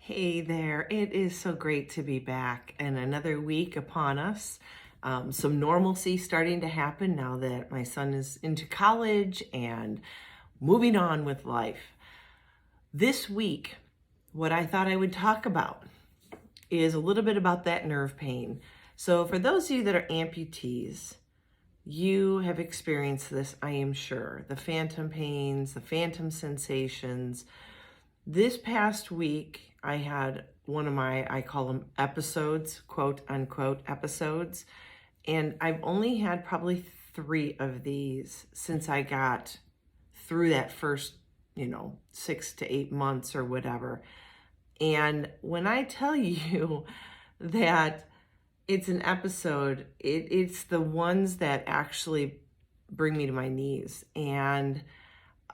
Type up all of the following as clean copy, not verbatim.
Hey there, it is so great to be back and another week upon us. Some normalcy starting to happen now that my son is into college and moving on with life. This week, what I thought I would talk about is a little bit about that nerve pain. So, for those of you that are amputees, you have experienced this, I am sure. The phantom pains, the phantom sensations. This past week, I had one of I call them episodes, quote unquote episodes. And I've only had probably 3 of these since I got through that first, 6 to 8 months or whatever. And when I tell you that it's an episode, it's the ones that actually bring me to my knees. And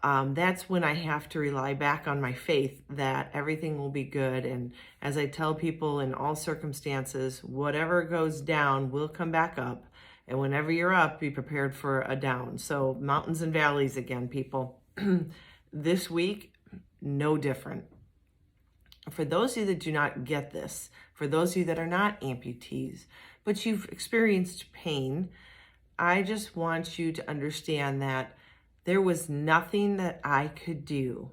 that's when I have to rely back on my faith that everything will be good. And as I tell people in all circumstances, whatever goes down will come back up. And whenever you're up, be prepared for a down. So mountains and valleys again, people. This week, no different. For those of you that do not get this, for those of you that are not amputees, but you've experienced pain, I just want you to understand that there was nothing that I could do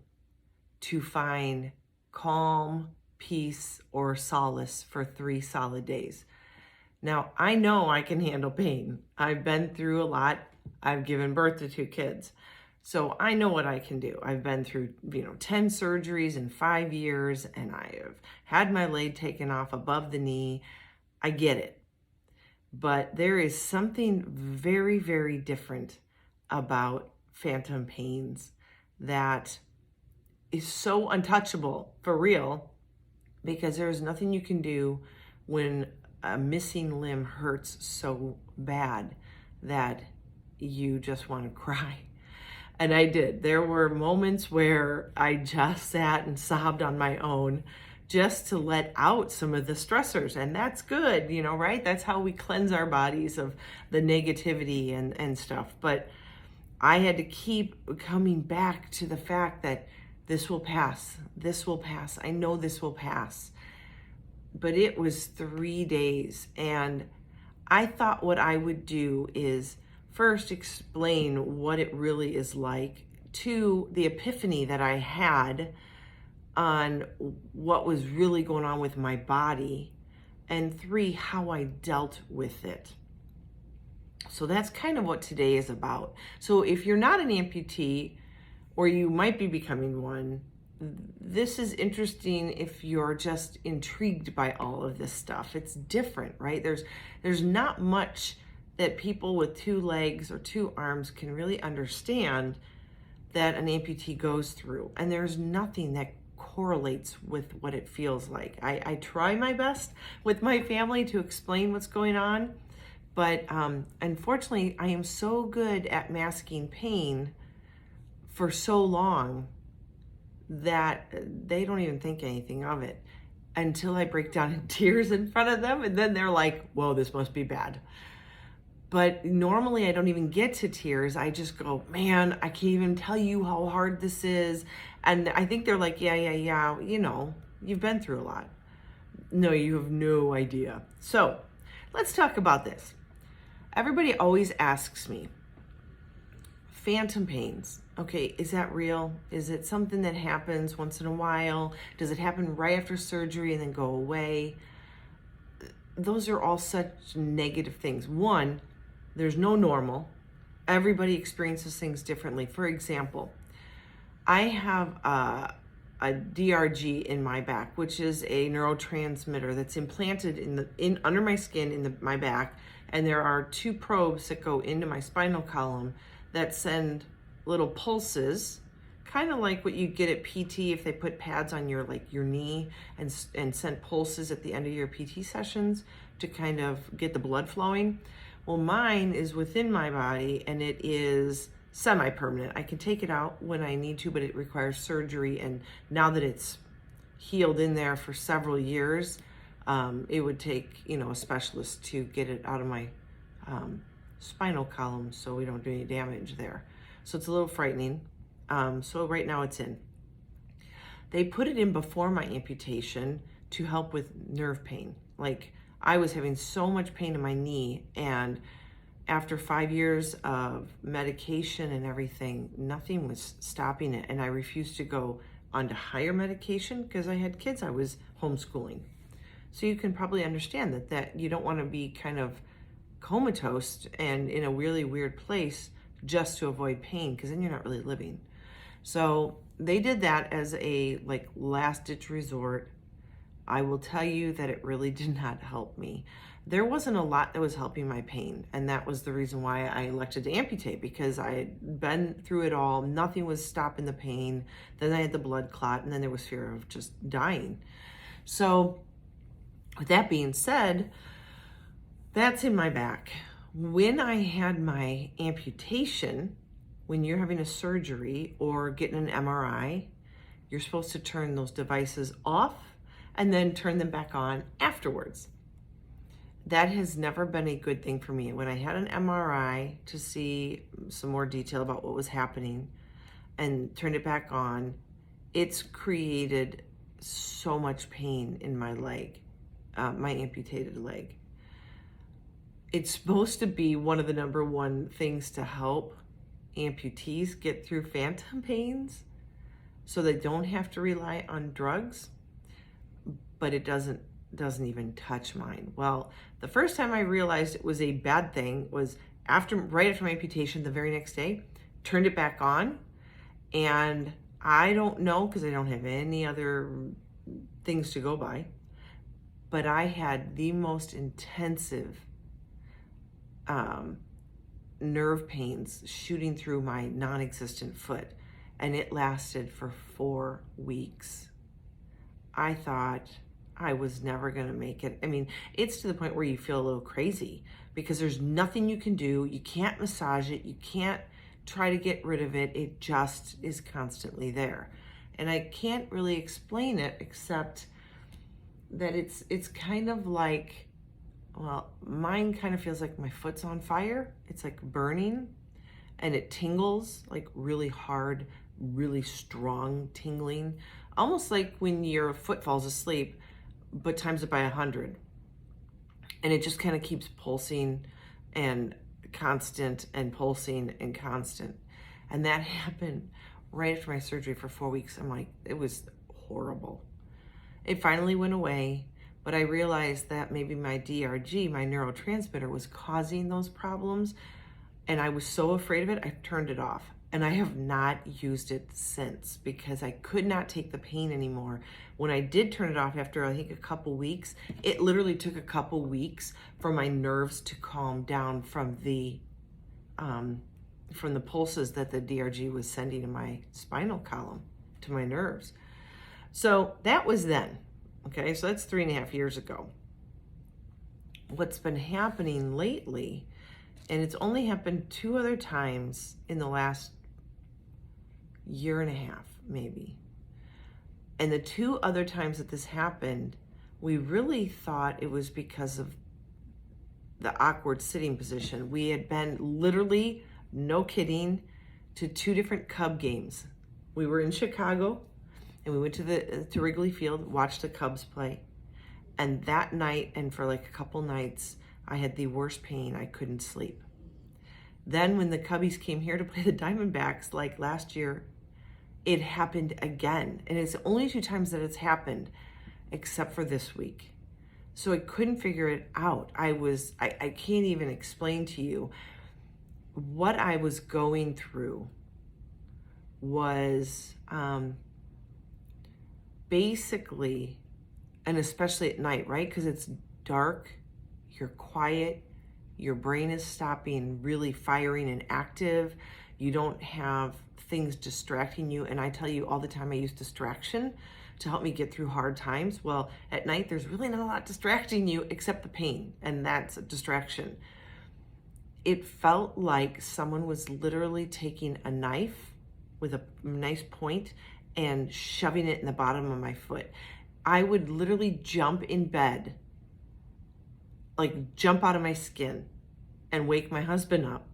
to find calm, peace, or solace for 3 solid days. Now, I know I can handle pain. I've been through a lot. I've given birth to 2 kids. So I know what I can do. I've been through, 10 surgeries in 5 years, and I have had my leg taken off above the knee. I get it. But there is something very, very different about phantom pains that is so untouchable for real, because there is nothing you can do when a missing limb hurts so bad that you just want to cry. And I did. There were moments where I just sat and sobbed on my own just to let out some of the stressors. And that's good, right? That's how we cleanse our bodies of the negativity and stuff. But I had to keep coming back to the fact that this will pass. This will pass. I know this will pass. But it was 3 days. And I thought what I would do is first explain what it really is like, to the epiphany that I had on what was really going on with my body, and 3, how I dealt with it. So that's kind of what today is about. So if you're not an amputee, or you might be becoming one, this is interesting if you're just intrigued by all of this stuff. It's different, right? There's not much that people with 2 legs or 2 arms can really understand that an amputee goes through. And there's nothing that correlates with what it feels like. I try my best with my family to explain what's going on, but unfortunately, I am so good at masking pain for so long that they don't even think anything of it until I break down in tears in front of them. And then they're like, whoa, this must be bad. But normally I don't even get to tears. I just go, man, I can't even tell you how hard this is. And I think they're like, yeah, you've been through a lot. No, you have no idea. So let's talk about this. Everybody always asks me, phantom pains. Okay, is that real? Is it something that happens once in a while? Does it happen right after surgery and then go away? Those are all such negative things. One, there's no normal. Everybody experiences things differently. For example, I have a DRG in my back, which is a neurotransmitter that's implanted in under my skin in my back, and there are 2 probes that go into my spinal column that send little pulses, kind of like what you get at PT if they put pads on your knee and send pulses at the end of your PT sessions to kind of get the blood flowing. Well, mine is within my body, and it is semi-permanent. I can take it out when I need to, but it requires surgery. And now that it's healed in there for several years, it would take, a specialist to get it out of my spinal column so we don't do any damage there. So it's a little frightening. So right now it's in. They put it in before my amputation to help with nerve pain. Like, I was having so much pain in my knee, and after 5 years of medication and everything, nothing was stopping it. And I refused to go onto higher medication because I had kids I was homeschooling. So you can probably understand that you don't want to be kind of comatose and in a really weird place just to avoid pain, because then you're not really living. So they did that as a like last ditch resort. I will tell you that it really did not help me. There wasn't a lot that was helping my pain, and that was the reason why I elected to amputate, because I had been through it all. Nothing was stopping the pain. Then I had the blood clot, and then there was fear of just dying. So with that being said, that's in my back. When I had my amputation, when you're having a surgery or getting an MRI, you're supposed to turn those devices off and then turn them back on afterwards. That has never been a good thing for me. When I had an MRI to see some more detail about what was happening and turned it back on, it's created so much pain in my leg, my amputated leg. It's supposed to be one of the number one things to help amputees get through phantom pains so they don't have to rely on drugs, but it doesn't even touch mine. Well, the first time I realized it was a bad thing was right after my amputation, the very next day, turned it back on. And I don't know, because I don't have any other things to go by, but I had the most intensive nerve pains shooting through my non-existent foot, and it lasted for 4 weeks. I thought I was never going to make it. I mean, it's to the point where you feel a little crazy because there's nothing you can do. You can't massage it. You can't try to get rid of it. It just is constantly there. And I can't really explain it except that it's kind of like, well, mine kind of feels like my foot's on fire. It's like burning, and it tingles like really hard, really strong tingling, almost like when your foot falls asleep, but times it by 100. And it just kind of keeps pulsing and constant and pulsing and constant. And that happened right after my surgery for 4 weeks. I'm like, it was horrible. It finally went away, but I realized that maybe my DRG, my neurotransmitter, was causing those problems. And I was so afraid of it, I turned it off. And I have not used it since because I could not take the pain anymore. When I did turn it off after, I think, a couple weeks, it literally took a couple weeks for my nerves to calm down from the pulses that the DRG was sending to my spinal column, to my nerves. So that was then. Okay, so that's 3.5 years ago. What's been happening lately, and it's only happened 2 other times in the last 1.5 years, maybe. And the 2 other times that this happened, we really thought it was because of the awkward sitting position. We had been literally, no kidding, to 2 different Cub games. We were in Chicago, and we went to Wrigley Field, watched the Cubs play. And that night, and for like a couple nights, I had the worst pain. I couldn't sleep. Then when the Cubbies came here to play the Diamondbacks, like last year, it happened again. And it's only 2 times that it's happened, except for this week. So I couldn't figure it out. I can't even explain to you what I was going through was basically, and especially at night, right? Because it's dark, you're quiet, your brain is stopping really firing and active. You don't have things distracting you. And I tell you all the time, I use distraction to help me get through hard times. Well, at night, there's really not a lot distracting you except the pain, and that's a distraction. It felt like someone was literally taking a knife with a nice point and shoving it in the bottom of my foot. I would literally jump in bed, like jump out of my skin and wake my husband up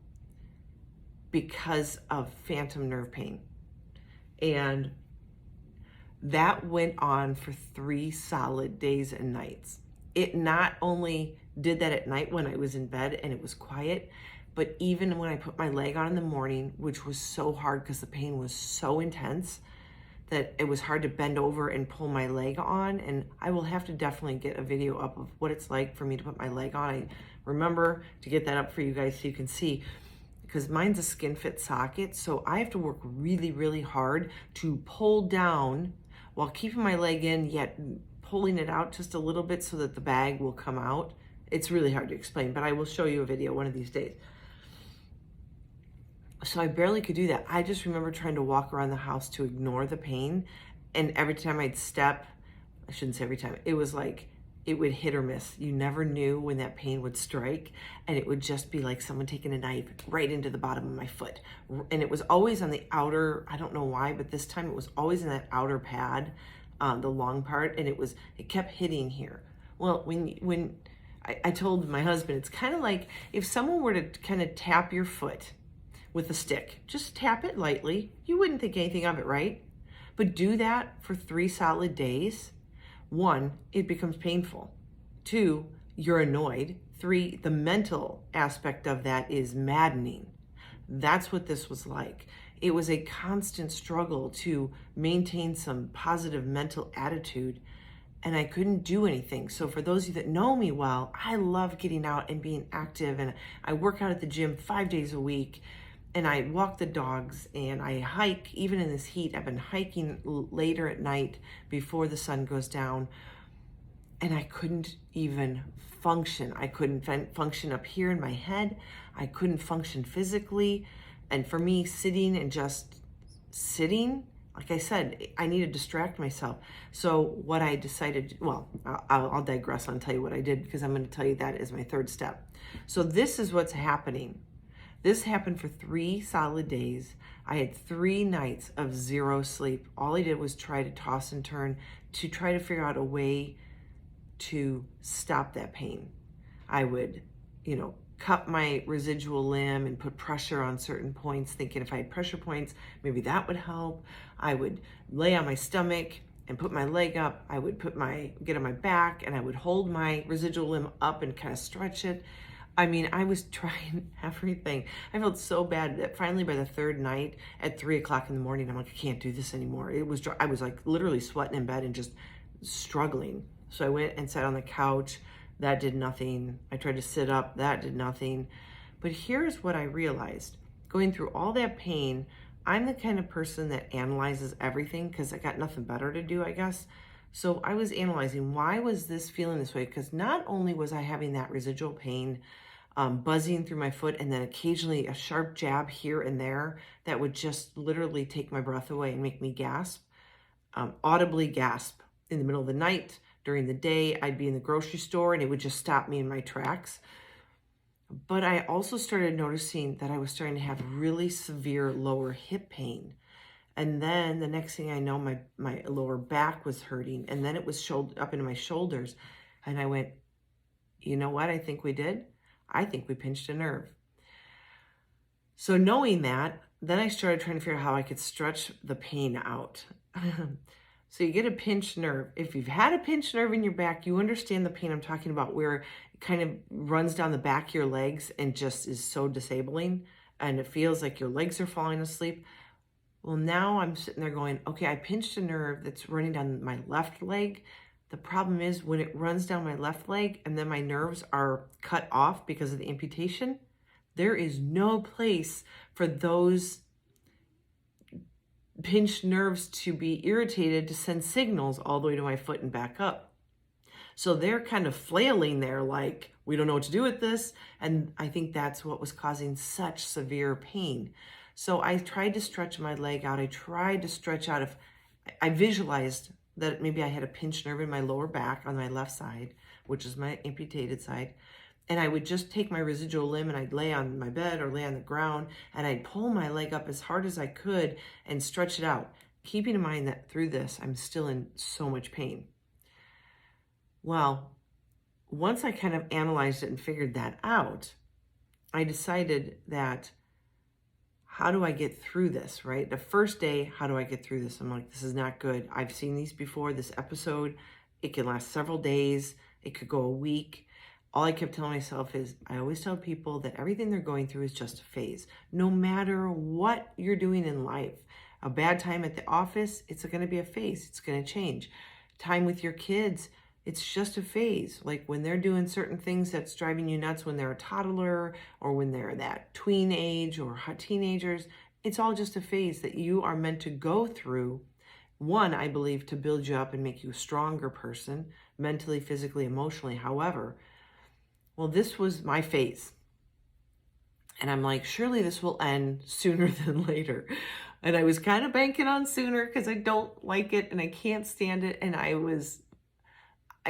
because of phantom nerve pain. And That went on for 3 solid days and nights. It not only did that at night when I was in bed and it was quiet, but even when I put my leg on in the morning, which was so hard because the pain was so intense that it was hard to bend over and pull my leg on. And I will have to definitely get a video up of what it's like for me to put my leg on. I remember to get that up for you guys so you can see, because mine's a skin fit socket. So I have to work really, really hard to pull down while keeping my leg in, yet pulling it out just a little bit so that the bag will come out. It's really hard to explain, but I will show you a video one of these days. So I barely could do that. I just remember trying to walk around the house to ignore the pain. And every time I'd step, I shouldn't say every time, it was like, it would hit or miss. You never knew when that pain would strike. And it would just be like someone taking a knife right into the bottom of my foot. And it was always on the outer, I don't know why, but this time it was always in that outer pad, the long part. And it kept hitting here. Well, when I told my husband, it's kind of like if someone were to kind of tap your foot with a stick, just tap it lightly. You wouldn't think anything of it, right? But do that for 3 solid days. 1, it becomes painful. 2, you're annoyed. 3, the mental aspect of that is maddening. That's what this was like. It was a constant struggle to maintain some positive mental attitude, and I couldn't do anything. So for those of you that know me well, I love getting out and being active, and I work out at the gym 5 days a week, and I walk the dogs, and I hike. Even in this heat, I've been hiking later at night before the sun goes down, and I couldn't even function. I couldn't function up here in my head. I couldn't function physically. And for me, sitting and just sitting, like I said, I need to distract myself. So what I decided, well, I'll digress and tell you what I did, because I'm going to tell you that as my 3rd step. So this is what's happening. This happened for 3 solid days. I had 3 nights of 0 sleep. All I did was try to toss and turn to try to figure out a way to stop that pain. I would, cut my residual limb and put pressure on certain points, thinking if I had pressure points, maybe that would help. I would lay on my stomach and put my leg up. I would get on my back, and I would hold my residual limb up and kind of stretch it. I mean, I was trying everything. I felt so bad that finally by the 3rd night at 3 o'clock in the morning, I'm like, I can't do this anymore. I was like literally sweating in bed and just struggling. So I went and sat on the couch. That did nothing. I tried to sit up. That did nothing. But here's what I realized. Going through all that pain, I'm the kind of person that analyzes everything because I got nothing better to do, I guess. So I was analyzing, why was this feeling this way? Because not only was I having that residual pain buzzing through my foot, and then occasionally a sharp jab here and there that would just literally take my breath away and make me gasp, audibly gasp in the middle of the night. During the day, I'd be in the grocery store and it would just stop me in my tracks. But I also started noticing that I was starting to have really severe lower hip pain. And then the next thing I know, my lower back was hurting, and then it was up into my shoulders. And I went, you know what I think we did? I think we pinched a nerve. So knowing that, then I started trying to figure out how I could stretch the pain out. So you get a pinched nerve. If you've had a pinched nerve in your back, you understand the pain I'm talking about, where it kind of runs down the back of your legs and just is so disabling, and it feels like your legs are falling asleep. Well, now I'm sitting there going, okay, I pinched a nerve that's running down my left leg. The problem is when it runs down my left leg and then my nerves are cut off because of the amputation, there is no place for those pinched nerves to be irritated to send signals all the way to my foot and back up. So they're kind of flailing there like, we don't know what to do with this. And I think that's what was causing such severe pain. So I tried to stretch my leg out. I tried to stretch out. If I visualized that maybe I had a pinched nerve in my lower back on my left side, which is my amputated side. And I would just take my residual limb and I'd lay on my bed or lay on the ground, and I'd pull my leg up as hard as I could and stretch it out, keeping in mind that through this, I'm still in so much pain. Well, once I kind of analyzed it and figured that out, I decided that how do I get through this, right? The first day, how do I get through this? I'm like, this is not good. I've seen these before. This episode, it can last several days. It could go a week. All I kept telling myself is, I always tell people that everything they're going through is just a phase. No matter what you're doing in life, a bad time at the office, it's going to be a phase. It's going to change. Time with your kids, it's just a phase. Like when they're doing certain things that's driving you nuts when they're a toddler or when they're that tween age or teenagers, it's all just a phase that you are meant to go through. One, I believe, to build you up and make you a stronger person, mentally, physically, emotionally. However, well, this was my phase. And I'm like, surely this will end sooner than later. And I was kind of banking on sooner because I don't like it and I can't stand it. And I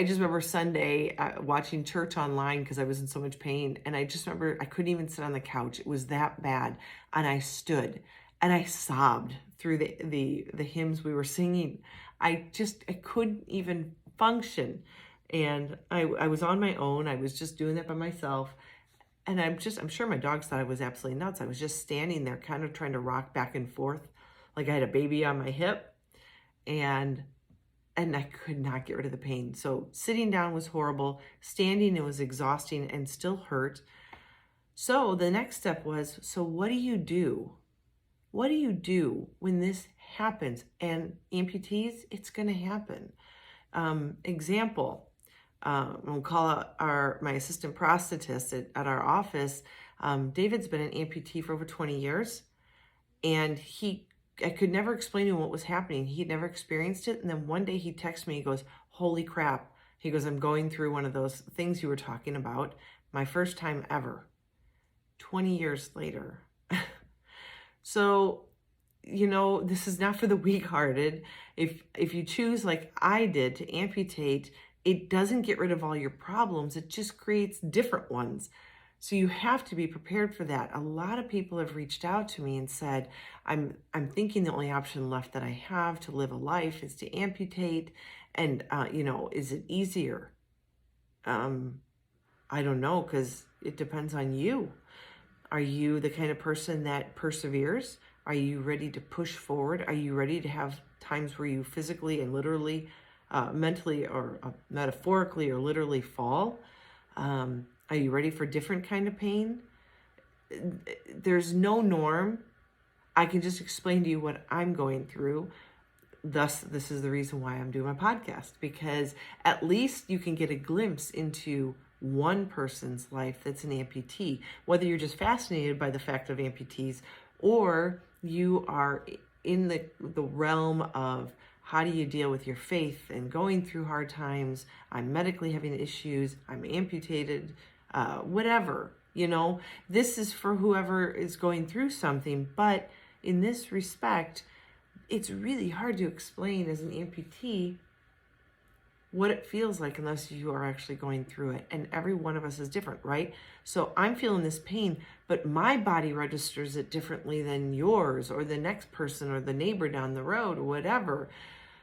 just remember Sunday watching church online because I was in so much pain. And I just remember I couldn't even sit on the couch. It was that bad. And I stood and I sobbed through the hymns we were singing. I couldn't even function. And I was on my own. I was just doing that by myself. And I'm sure my dogs thought I was absolutely nuts. I was just standing there kind of trying to rock back and forth like I had a baby on my hip. And I could not get rid of the pain. So sitting down was horrible. Standing, it was exhausting and still hurt. So the next step was, so what do you do? What do you do when this happens? And amputees, it's going to happen. Example, we'll call out my assistant prosthetist at our office. David's been an amputee for over 20 years. And I could never explain to him what was happening. He'd never experienced it. And then one day he texts me, he goes, holy crap. He goes, I'm going through one of those things you were talking about. My first time ever. 20 years later. So, this is not for the weak-hearted. If you choose, like I did, to amputate, it doesn't get rid of all your problems. It just creates different ones. So you have to be prepared for that. A lot of people have reached out to me and said, I'm thinking the only option left that I have to live a life is to amputate. And, is it easier? I don't know, because it depends on you. Are you the kind of person that perseveres? Are you ready to push forward? Are you ready to have times where you physically and literally, mentally or metaphorically or literally fall? Are you ready for different kind of pain? There's no norm. I can just explain to you what I'm going through. Thus, this is the reason why I'm doing my podcast, because at least you can get a glimpse into one person's life that's an amputee, whether you're just fascinated by the fact of amputees or you are in the realm of how do you deal with your faith and going through hard times. I'm medically having issues. I'm amputated, whatever, this is for whoever is going through something. But in this respect, it's really hard to explain as an amputee what it feels like unless you are actually going through it. And every one of us is different, right? So I'm feeling this pain, but my body registers it differently than yours or the next person or the neighbor down the road or whatever.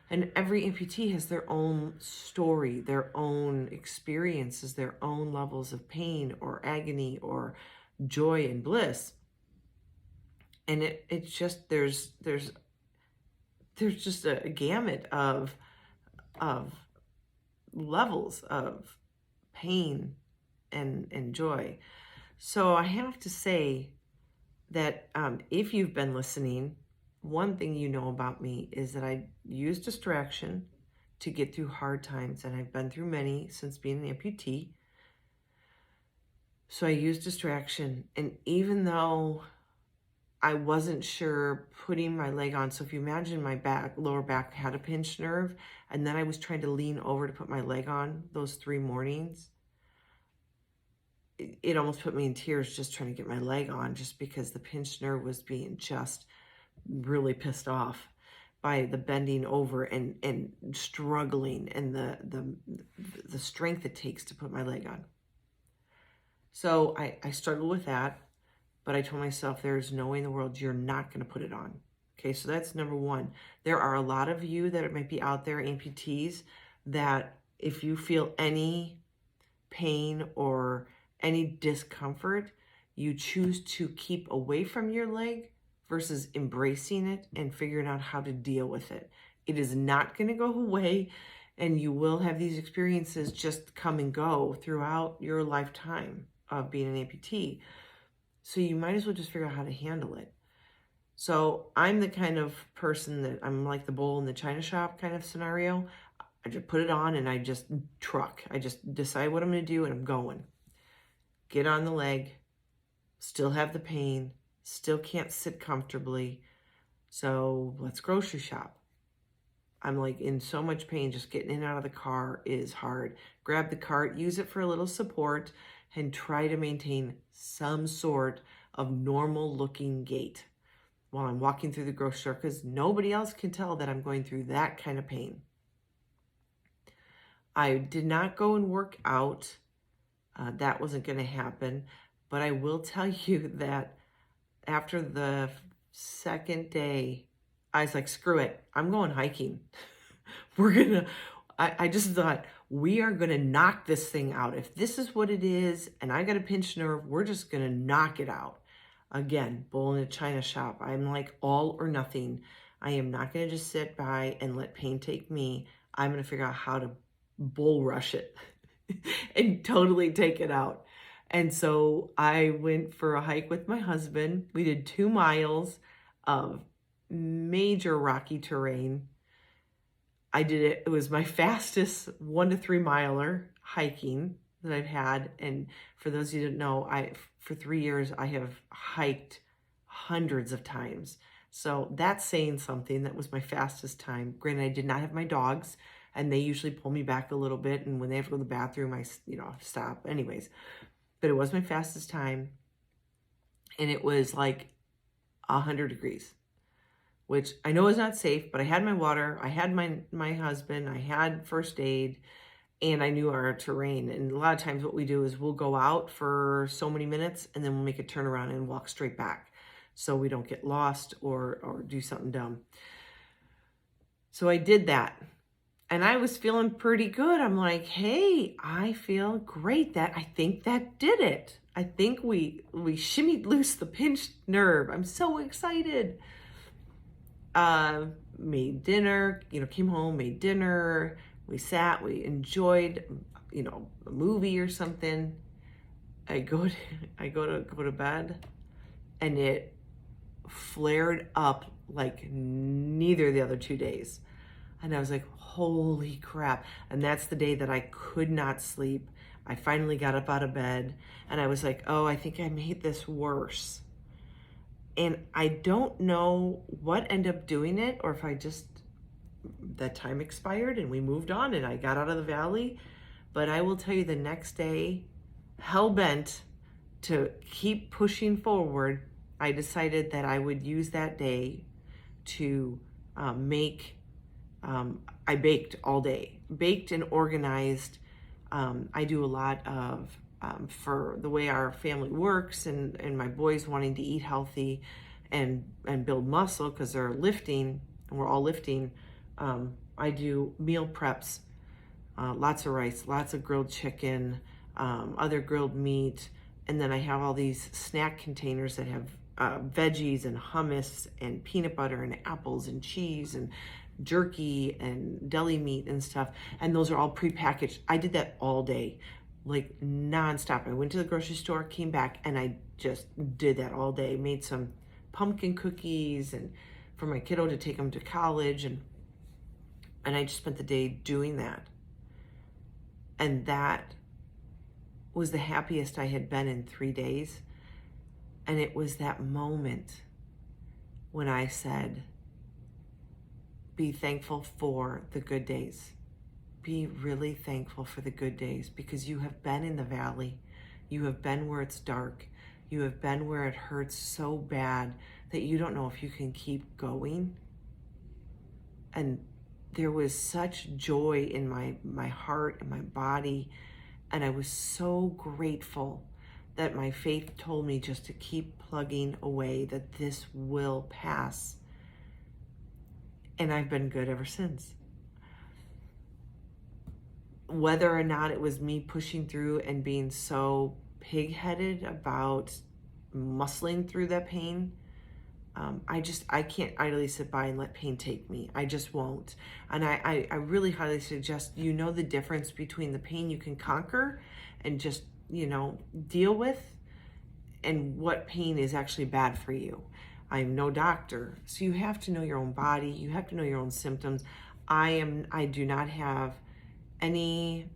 And every amputee has their own story, their own experiences, their own levels of pain or agony or joy and bliss. And it's just, there's just a gamut of levels of pain and joy. So I have to say that if you've been listening, one thing you know about me is that I use distraction to get through hard times, and I've been through many since being an amputee. So I use distraction, and even though I wasn't sure putting my leg on, so if you imagine my lower back had a pinched nerve, and then I was trying to lean over to put my leg on those 3 mornings, it almost put me in tears just trying to get my leg on, just because the pinched nerve was being just really pissed off by the bending over and struggling and the strength it takes to put my leg on. So I struggle with that, but I told myself there's no way in the world you're not going to put it on. Okay, so that's number one. There are a lot of you that might be out there, amputees, that if you feel any pain or any discomfort, you choose to keep away from your leg versus embracing it and figuring out how to deal with it. It is not going to go away, and you will have these experiences just come and go throughout your lifetime of being an amputee. So you might as well just figure out how to handle it. So I'm the kind of person that I'm like the bull in the china shop kind of scenario. I just put it on and I just truck. I just decide what I'm going to do and I'm going. Get on the leg, still have the pain, still can't sit comfortably. So let's grocery shop. I'm like in so much pain, just getting in and out of the car is hard. Grab the cart, use it for a little support, and try to maintain some sort of normal looking gait while I'm walking through the grocery store, because nobody else can tell that I'm going through that kind of pain. I did not go and work out. That wasn't going to happen. But I will tell you that after the second day, I was like, screw it. I'm going hiking. I just thought, we are going to knock this thing out. If this is what it is, and I got a pinched nerve, we're just going to knock it out. Again, bull in a china shop. I'm like all or nothing. I am not going to just sit by and let pain take me. I'm going to figure out how to bull rush it and totally take it out. And so I went for a hike with my husband. We did 2 miles of major rocky terrain. I did it. It was my fastest 1 to 3 miler hiking that I've had. And for those of you who don't know, for 3 years, I have hiked hundreds of times. So that's saying something. That was my fastest time. Granted, I did not have my dogs, and they usually pull me back a little bit. And when they have to go to the bathroom, I stop. Anyways, but it was my fastest time. And it was like 100 degrees, which I know is not safe, but I had my water, I had my husband, I had first aid, and I knew our terrain. And a lot of times what we do is we'll go out for so many minutes and then we'll make a turnaround and walk straight back so we don't get lost or do something dumb. So I did that. And I was feeling pretty good. I'm like, hey, I feel great. I think that did it. I think we shimmied loose the pinched nerve. I'm so excited. Made dinner, came home, made dinner. We sat, we enjoyed, a movie or something. I go to bed, and it flared up like neither of the other 2 days. And I was like, holy crap. And that's the day that I could not sleep. I finally got up out of bed and I was like, oh, I think I made this worse. And I don't know what ended up doing it, or if that time expired and we moved on and I got out of the valley. But I will tell you, the next day, hell-bent to keep pushing forward, I decided that I would use that day to I baked all day, baked and organized. I do a lot of, for the way our family works and my boys wanting to eat healthy and build muscle because they're lifting and we're all lifting. I do meal preps, lots of rice, lots of grilled chicken, other grilled meat. And then I have all these snack containers that have veggies and hummus and peanut butter and apples and cheese and jerky and deli meat and stuff. And those are all prepackaged. I did that all day, like nonstop. I went to the grocery store, came back, and I just did that all day. Made some pumpkin cookies and for my kiddo to take him to college. And I just spent the day doing that. And that was the happiest I had been in 3 days. And it was that moment when I said, be thankful for the good days. Be really thankful for the good days, because you have been in the valley. You have been where it's dark. You have been where it hurts so bad that you don't know if you can keep going. And there was such joy in my heart and my body. And I was so grateful that my faith told me just to keep plugging away, that this will pass. And I've been good ever since. Whether or not it was me pushing through and being so pig-headed about muscling through that pain, I can't idly sit by and let pain take me. I just won't. And I really highly suggest you know the difference between the pain you can conquer and just, deal with, and what pain is actually bad for you. I'm no doctor, so you have to know your own body. You have to know your own symptoms. I do not have any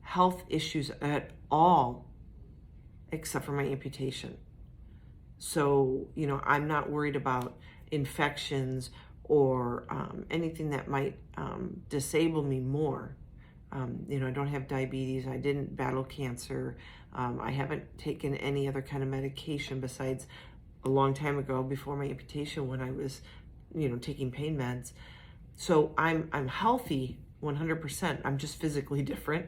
health issues at all, except for my amputation. So, I'm not worried about infections or anything that might disable me more. I don't have diabetes. I didn't battle cancer. I haven't taken any other kind of medication besides a long time ago before my amputation when I was, taking pain meds. So I'm healthy 100%. I'm just physically different.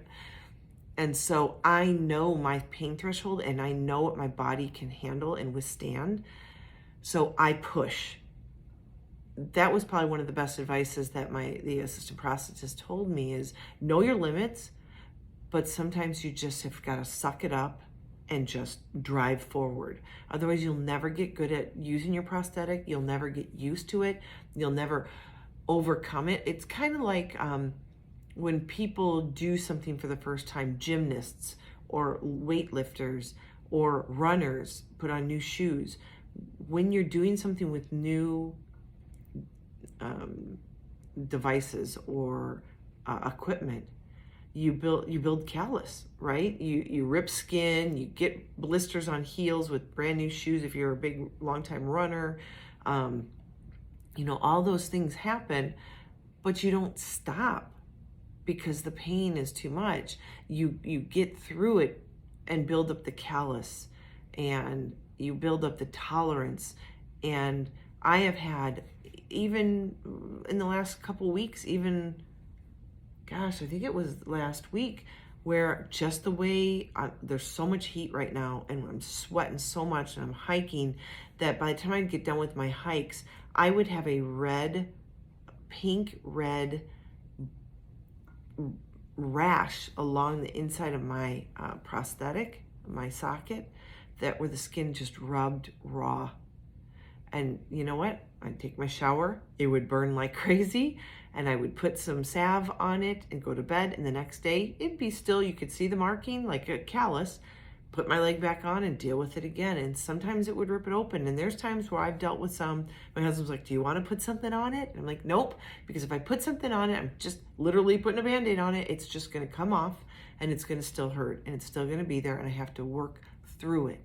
And so I know my pain threshold and I know what my body can handle and withstand. So I push. That was probably one of the best advices that the assistant prosthetist told me is know your limits, but sometimes you just have got to suck it up and just drive forward. Otherwise, you'll never get good at using your prosthetic. You'll never get used to it. You'll never overcome it. It's kind of like when people do something for the first time, gymnasts or weightlifters or runners put on new shoes. When you're doing something with new devices or equipment, you build callus, right? You rip skin, you get blisters on heels with brand new shoes if you're a big long-time runner. All those things happen, but you don't stop because the pain is too much. You get through it and build up the callus, and you build up the tolerance. And I have had, even in the last couple weeks, I think it was last week, where just the way there's so much heat right now and I'm sweating so much and I'm hiking that by the time I get done with my hikes, I would have a pink red rash along the inside of my prosthetic, my socket, where the skin just rubbed raw. And you know what? I'd take my shower, it would burn like crazy, and I would put some salve on it and go to bed, and the next day it'd be still, you could see the marking like a callus, put my leg back on and deal with it again. And sometimes it would rip it open. And there's times where I've dealt with my husband's like, do you want to put something on it? And I'm like, nope, because if I put something on it, I'm just literally putting a Band-Aid on it. It's just going to come off and it's going to still hurt and it's still going to be there and I have to work through it.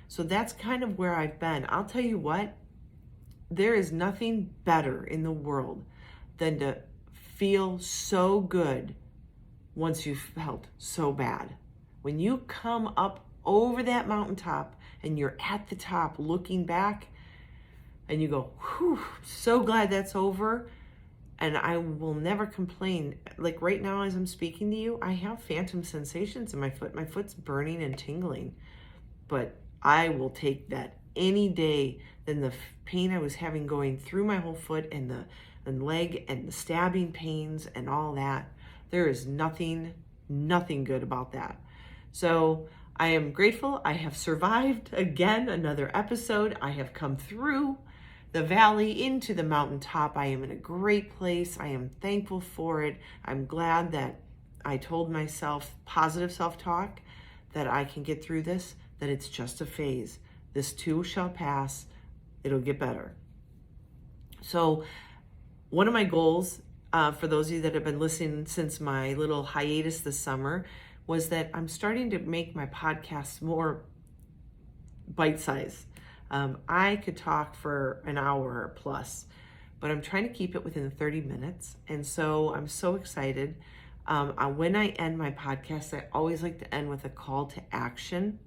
So that's kind of where I've been. I'll tell you what, there is nothing better in the world than to feel so good once you've felt so bad. When you come up over that mountaintop and you're at the top looking back and you go, whew, so glad that's over. And I will never complain. Like right now, as I'm speaking to you, I have phantom sensations in my foot. My foot's burning and tingling, but I will take that any day than the pain I was having going through my whole foot and the leg and the stabbing pains and all that. There is nothing good about that. So I am grateful. I have survived again another episode. I have come through the valley into the mountaintop. I am in a great place. I am thankful for it. I'm glad that I told myself positive self-talk, that I can get through this, that it's just a phase. This too shall pass. It'll get better. So one of my goals, for those of you that have been listening since my little hiatus this summer, was that I'm starting to make my podcasts more bite-sized. I could talk for an hour plus, but I'm trying to keep it within 30 minutes. And so I'm so excited. When I end my podcast, I always like to end with a call to action.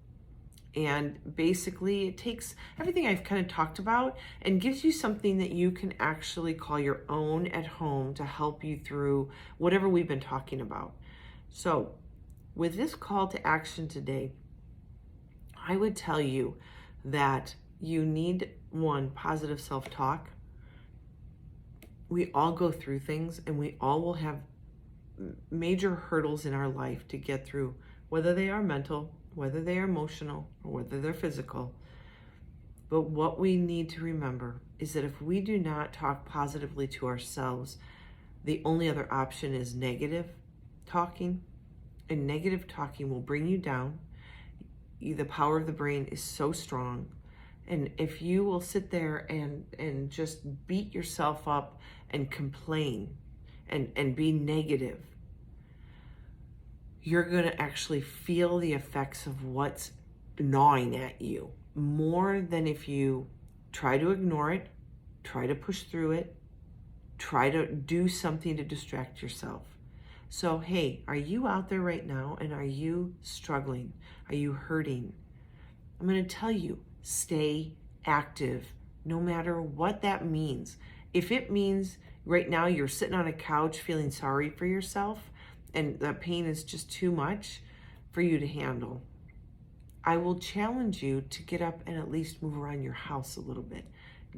And basically it takes everything I've kind of talked about and gives you something that you can actually call your own at home to help you through whatever we've been talking about. So with this call to action today, I would tell you that you need, one, positive self-talk. We all go through things and we all will have major hurdles in our life to get through, whether they are mental, whether they are emotional, or whether they're physical. But what we need to remember is that if we do not talk positively to ourselves, the only other option is negative talking. And negative talking will bring you down. The power of the brain is so strong. And if you will sit there and just beat yourself up and complain and be negative, you're going to actually feel the effects of what's gnawing at you more than if you try to ignore it, try to push through it, try to do something to distract yourself. So, hey, are you out there right now and are you struggling? Are you hurting? I'm going to tell you, stay active, no matter what that means. If it means right now you're sitting on a couch feeling sorry for yourself and the pain is just too much for you to handle, I will challenge you to get up and at least move around your house a little bit.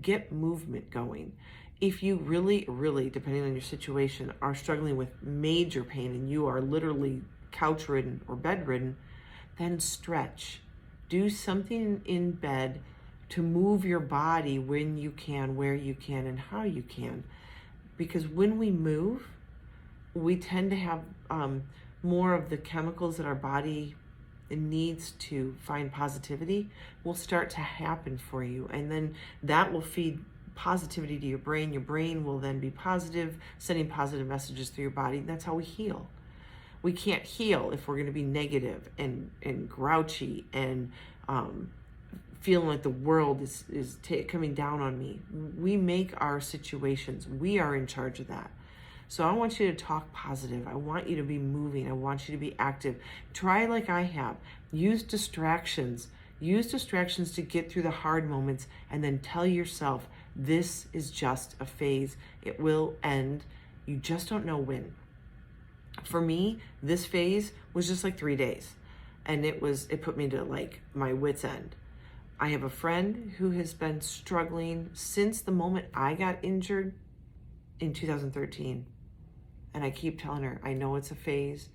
Get movement going. If you really, depending on your situation, are struggling with major pain and you are literally couch-ridden or bedridden, then stretch. Do something in bed to move your body when you can, where you can, and how you can. Because when we move, we tend to have more of the chemicals that our body needs to find positivity will start to happen for you. And then that will feed positivity to your brain. Your brain will then be positive, sending positive messages through your body. That's how we heal. We can't heal if we're going to be negative and grouchy and feeling like the world is coming down on me. We make our situations. We are in charge of that. So I want you to talk positive. I want you to be moving. I want you to be active. Try like I have. Use distractions. Use distractions to get through the hard moments and then tell yourself, this is just a phase. It will end. You just don't know when. For me, this phase was just like 3 days. And it put me to like my wit's end. I have a friend who has been struggling since the moment I got injured in 2013. And I keep telling her, I know it's a phase,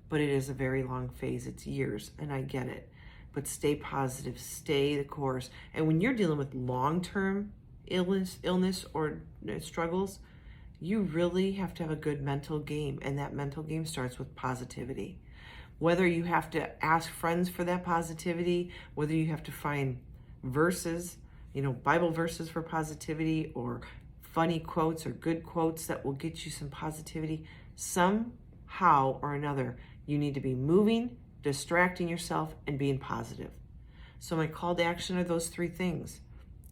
but it is a very long phase. It's years, and I get it. But stay positive, stay the course. And when you're dealing with long-term illness or struggles, you really have to have a good mental game. And that mental game starts with positivity. Whether you have to ask friends for that positivity, whether you have to find verses, Bible verses for positivity, or funny quotes or good quotes that will get you some positivity, somehow or another, you need to be moving, distracting yourself, and being positive. So my call to action are those 3 things.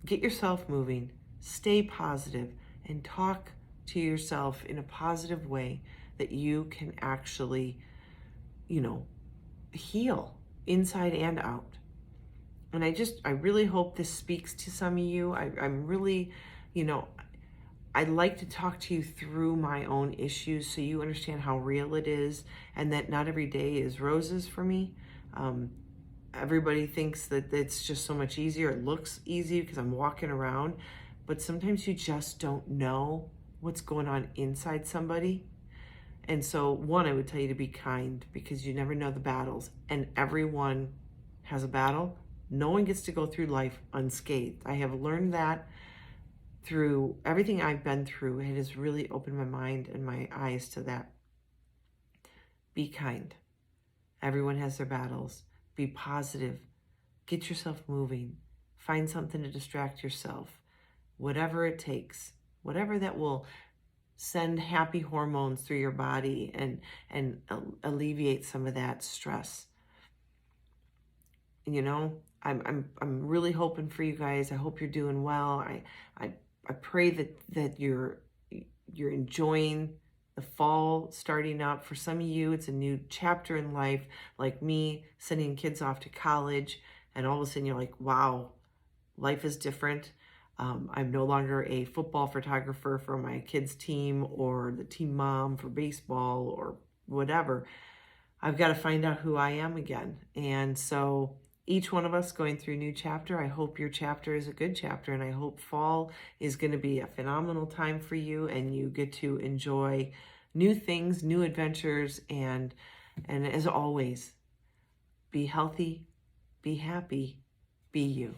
Get yourself moving, stay positive, and talk to yourself in a positive way that you can actually, heal inside and out. And I really hope this speaks to some of you. I'm really, I'd like to talk to you through my own issues so you understand how real it is and that not every day is roses for me. Everybody thinks that it's just so much easier. It looks easy because I'm walking around, but sometimes you just don't know what's going on inside somebody. And so, one, I would tell you to be kind because you never know the battles, and everyone has a battle. No one gets to go through life unscathed. I have learned that through everything I've been through. It has really opened my mind and my eyes to that. Be kind. Everyone has their battles. Be positive. Get yourself moving. Find something to distract yourself. Whatever it takes. Whatever that will send happy hormones through your body and alleviate some of that stress. I'm really hoping for you guys. I hope you're doing well. I pray that you're enjoying the fall starting up. For some of you, it's a new chapter in life, like me sending kids off to college, and all of a sudden you're like, wow, life is different. I'm no longer a football photographer for my kids' team or the team mom for baseball or whatever. I've got to find out who I am again. And so each one of us going through a new chapter. I hope your chapter is a good chapter, and I hope fall is going to be a phenomenal time for you and you get to enjoy new things, new adventures, and as always, be healthy, be happy, be you.